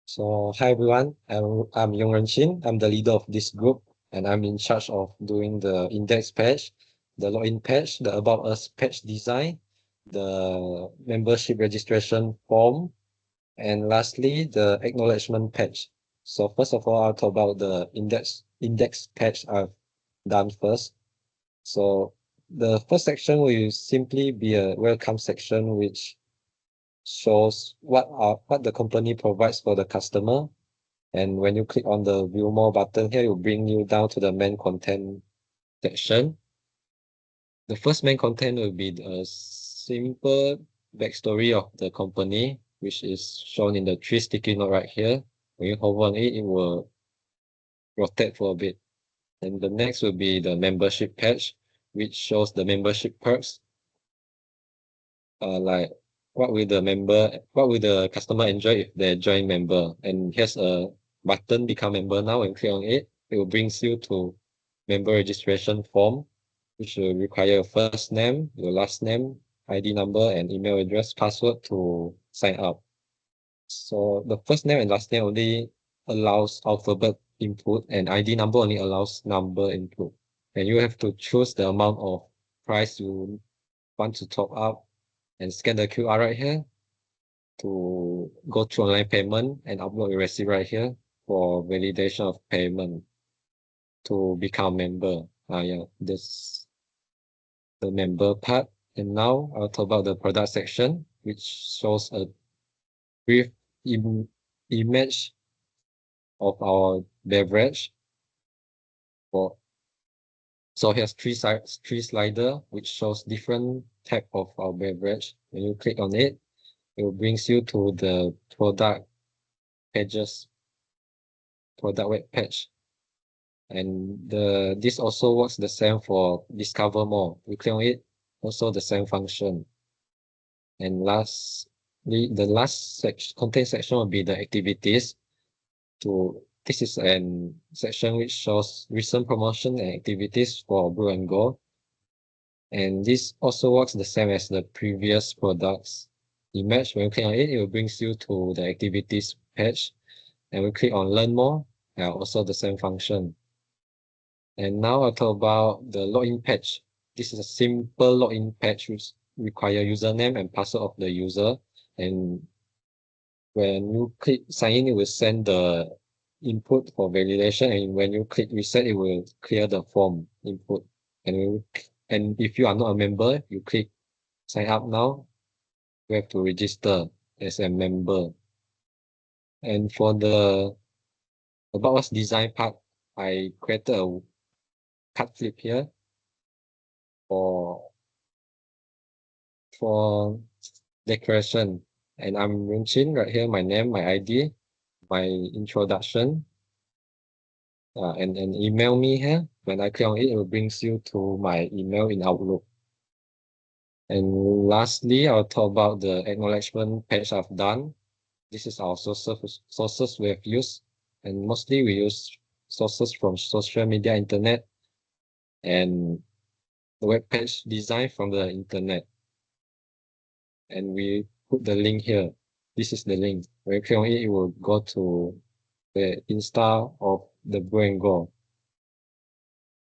So, hi everyone, I'm Yong Ren Chin. I'm the leader of this group, and I'm in charge of doing the index page, the login page, the About Us page design, the membership registration form, and lastly, the acknowledgement page. So, first of all, I'll talk about the index page I've done first. So, the first section will simply be a welcome section, which shows what the company provides for the customer. And when you click on the view more button here, it will bring you down to the main content section. The first main content will be a simple backstory of the company, which is shown in the three sticky note right here. When you hover on it, it will rotate for a bit. And the next will be the membership page, which shows the membership perks. Like what will the customer enjoy if they join member? And here's a button, become member now, and click on it. It will brings you to member registration form, which will require your first name, your last name, ID number, and email address, password to sign up. So the first name and last name only allows alphabet input, and ID number only allows number input. And you have to choose the amount of price you want to top up and scan the QR right here to go through online payment and upload your receipt right here for validation of payment to become member. Yeah, this the member part. And now I'll talk about the product section, which shows a brief image of our beverage. For so here's three slider, which shows different type of our beverage. When you click on it, it will brings you to the pages, product web page. And this also works the same for discover more. We click on it, also the same function. And lastly, the last section, content section will be the activities. This is an section which shows recent promotion and activities for Brew and Go. And this also works the same as the previous products image. When you click on it, it will brings you to the activities page. And we click on learn more, also the same function. And now I'll talk about the login page. This is a simple login page which require username and password of the user. And when you click sign in, it will send the input for validation. And when you click reset, it will clear the form input. And if you are not a member, you click sign up now. You have to register as a member. And for the about us design part, I created a card flip here for for decoration. And I'm Runchin right here, my name, my ID, my introduction, and email me here. When I click on it, it will brings you to my email in Outlook. And lastly, I'll talk about the acknowledgement page I've done. This is our sources we have used, and mostly we use sources from social media, internet, and the web page design from the internet. And we put the link here. This is the link. When you click on it, it will go to the Insta of the Brew and Go.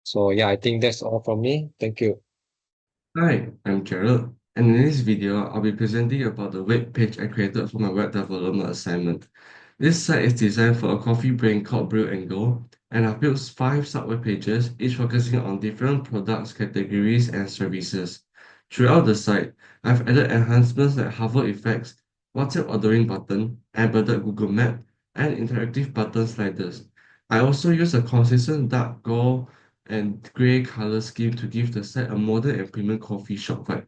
So yeah, I think that's all from me. Thank you. Hi, I'm Gerald, and in this video, I'll be presenting about the web page I created for my web development assignment. This site is designed for a coffee brand called Brew and Go, and I've built 5 sub-web pages, each focusing on different products, categories, and services. Throughout the site, I've added enhancements like hover effects, WhatsApp ordering button, embedded Google Map, and interactive button sliders. I also use a consistent dark gold and grey color scheme to give the site a modern and premium coffee shop vibe.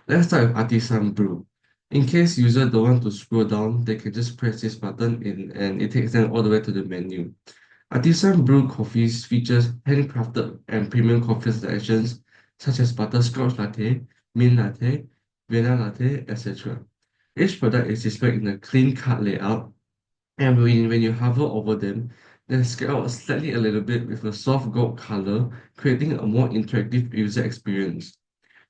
Let's start with Artisan Brew. In case user don't want to scroll down, they can just press this button and it takes them all the way to the menu. Artisan Brew coffees features handcrafted and premium coffee selections such as butterscotch latte, mint latte, vanilla latte, etc. Each product is displayed in a clean cut layout, and when you hover over them, they scale out slightly a little bit with a soft gold color, creating a more interactive user experience.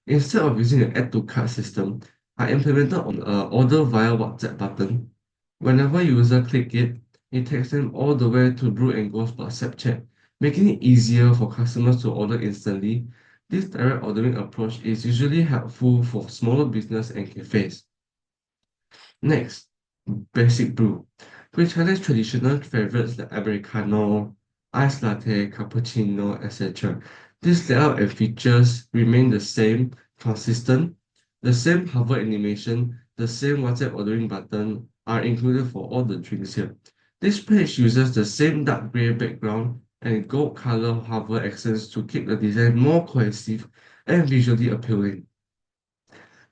Instead of using an add to cart system, I implemented on order via WhatsApp button. Whenever user click it, it takes them all the way to Brew and Go's WhatsApp chat, making it easier for customers to order instantly. This direct ordering approach is usually helpful for smaller business and cafes. Next, Basic Brew, which highlights traditional favorites like Americano, iced latte, cappuccino, etc. This layout and features remain the same, consistent. The same hover animation, the same WhatsApp ordering button are included for all the drinks here. This page uses the same dark gray background and gold color hover accents to keep the design more cohesive and visually appealing.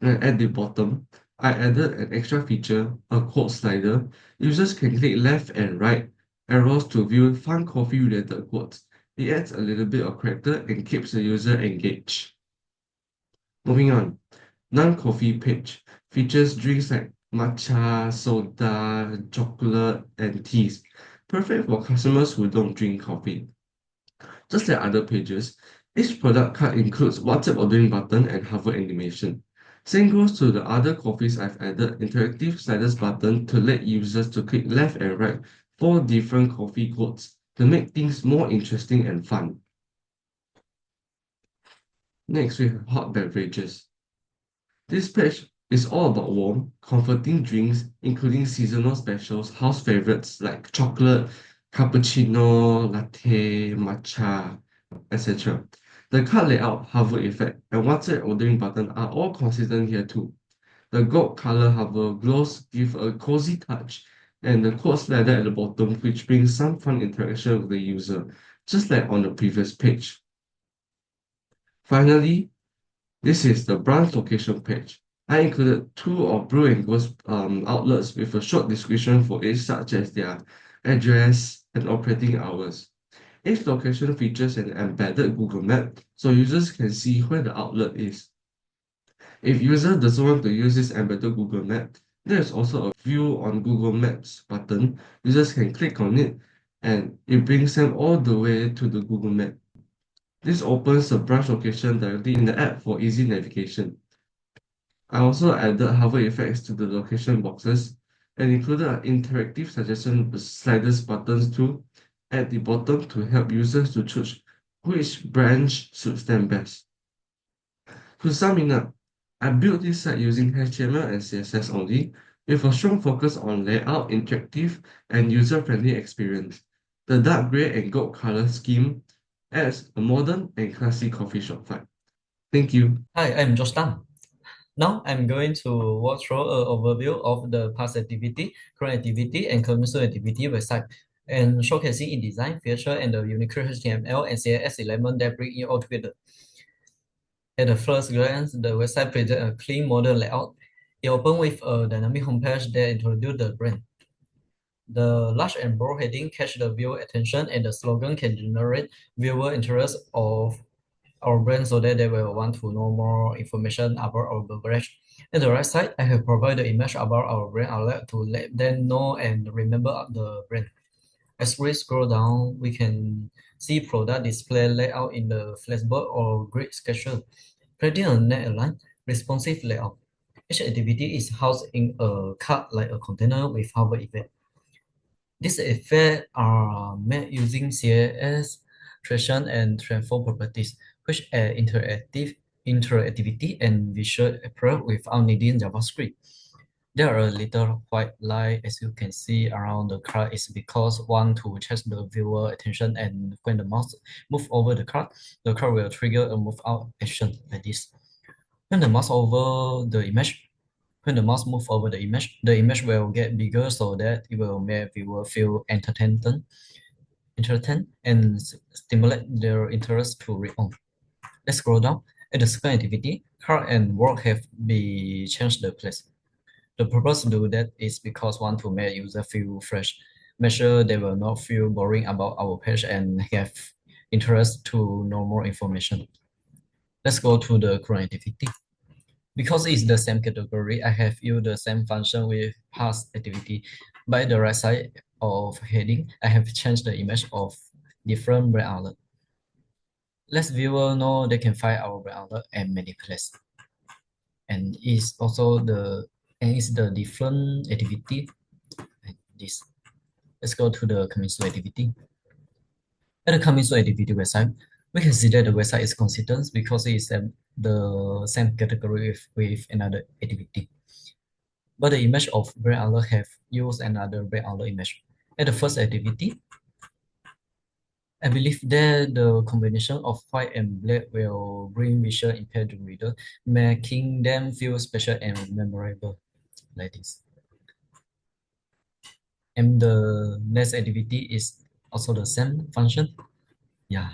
And at the bottom, I added an extra feature, a quote slider. Users can click left and right arrows to view fun coffee related quotes. It adds a little bit of character and keeps the user engaged. Moving on, non-coffee page features drinks like matcha, soda, chocolate, and teas, perfect for customers who don't drink coffee. Just like other pages, each product card includes WhatsApp ordering button and hover animation. Same goes to the other coffees I've added interactive sliders button to let users to click left and right for different coffee quotes to make things more interesting and fun. Next, we have hot beverages. This page is all about warm, comforting drinks, including seasonal specials, house favorites like chocolate, cappuccino, latte, matcha, etc. The card layout, hover effect, and WhatsApp ordering button are all consistent here too. The gold color hover glows give a cozy touch, and the quote slider at the bottom, which brings some fun interaction with the user, just like on the previous page. Finally, this is the branch location page. I included two of Brew and Go's outlets with a short description for each, such as their address and operating hours. Each location features an embedded Google Map, so users can see where the outlet is. If user doesn't want to use this embedded Google Map, there is also a View on Google Maps button. Users can click on it, and it brings them all the way to the Google Map. This opens the branch location directly in the app for easy navigation. I also added hover effects to the location boxes and included an interactive suggestion sliders buttons too at the bottom to help users to choose which branch suits them best. To sum it up, I built this site using HTML and CSS only, with a strong focus on layout, interactive, and user-friendly experience. The dark gray and gold color scheme adds a modern and classy coffee shop vibe. Thank you. Hi, I'm Josh Tan. Now I'm going to walk through an overview of the past activity, current activity, and coming soon activity website, and showcasing its design, feature, and the unique HTML and CSS element that bring it all together. At the first glance, the website presents a clean modern layout. It opens with a dynamic homepage that introduces the brand. The large and bold heading catch the viewer attention, and the slogan can generate viewer interest of our brand so that they will want to know more information about our beverage. At the right side, I have provided image about our brand outlet to let them know and remember the brand. As we scroll down, we can see product display layout in the flashboard or grid schedule, creating a net aligned, responsive layout. Each activity is housed in a card like a container with hover effect. These effects are made using CSS, transition, and transform properties, which add interactivity and visual appeal without needing JavaScript. There are a little white line as you can see around the card is because one to catch the viewer attention, and when the mouse move over the card will trigger a move out action like this. When the mouse over the image, when the mouse move over the image will get bigger so that it will make viewer feel entertained and stimulate their interest to read on. Let's scroll down. At the second activity, card and work have been changed the place. The purpose to do that is because want to make user feel fresh, make sure they will not feel boring about our page and have interest to know more information. Let's go to the current activity. Because it's the same category, I have used the same function with past activity. By the right side of heading, I have changed the image of different brand outlet. Let viewer know they can find our brand outlet and manipulate. And it's the different activity. this. Let's go to the coming soon activity. At the coming soon activity website, we can see that the website is consistent because it is the same category with another activity. But the image of red outlet have used another red outlet image. At the first activity, I believe that the combination of white and black will bring visual impact to reader, making them feel special and memorable, like this. And the next activity is also the same function. Yeah.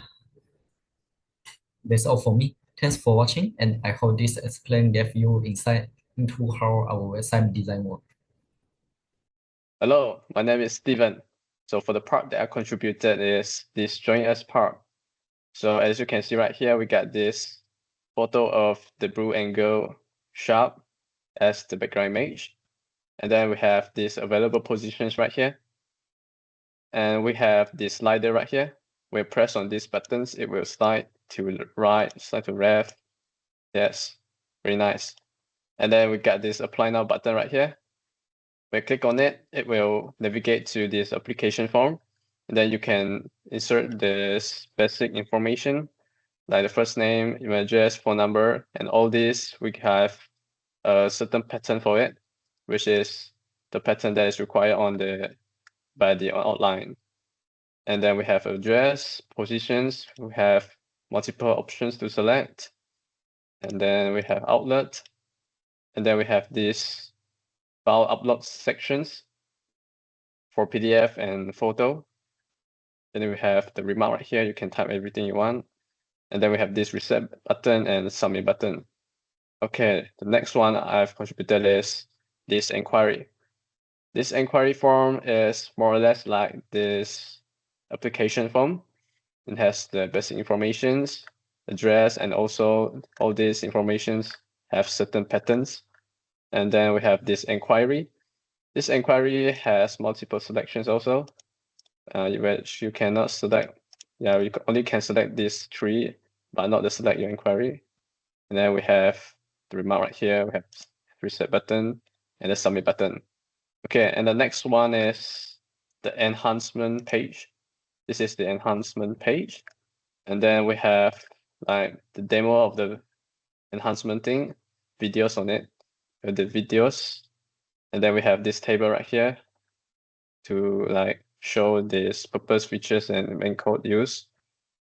That's all for me. Thanks for watching, and I hope this explained gave you insight into how our website design works. Hello, my name is Steven. So for the part that I contributed is this Join Us part. So as you can see right here, we got this photo of the blue angle sharp as the background image. And then we have these available positions right here. And we have this slider right here. When you press on these buttons, it will slide to the right, slide to left. Yes, very nice. And then we got this apply now button right here. When you click on it, it will navigate to this application form. And then you can insert this basic information, like the first name, email address, phone number, and all this. We have a certain pattern for it, which is the pattern that is required by the outline. And then we have address, positions, we have multiple options to select. And then we have outlet. And then we have this file upload sections for PDF and photo. And then we have the remark right here. You can type everything you want. And then we have this reset button and submit button. Okay, the next one I've contributed is this inquiry. This inquiry form is more or less like this application form. It has the basic informations, address, and also all these informations have certain patterns. And then we have this inquiry. This inquiry has multiple selections also, which you cannot select. Yeah, you only can select these three, but not the select your inquiry. And then we have the remark right here. We have reset button and the submit button. Okay, and the next one is the enhancement page. This is the enhancement page. And then we have like the demo of the enhancement thing, videos on it, the videos. And then we have this table right here to like show this purpose, features, and main code use.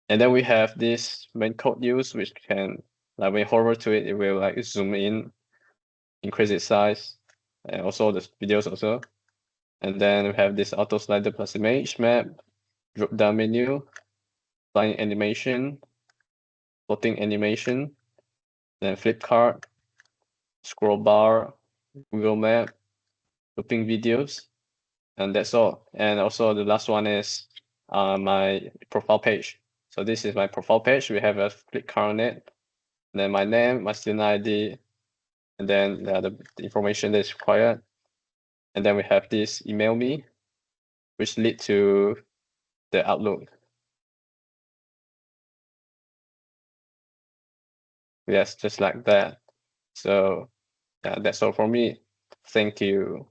And then we have this main code use, which can, like when you hover to it, it will like zoom in, increase its size, and also the videos also. And then we have this auto slider plus image map, drop down menu, line animation, floating animation, then flip card, scroll bar, Google Map, looping videos, and that's all. And also the last one is my profile page. So this is my profile page. We have a click card on it, and then my name, my student ID, and then the information that is required. And then we have this email me, which lead to the Outlook. Yes, just like that. So yeah, that's all for me. Thank you.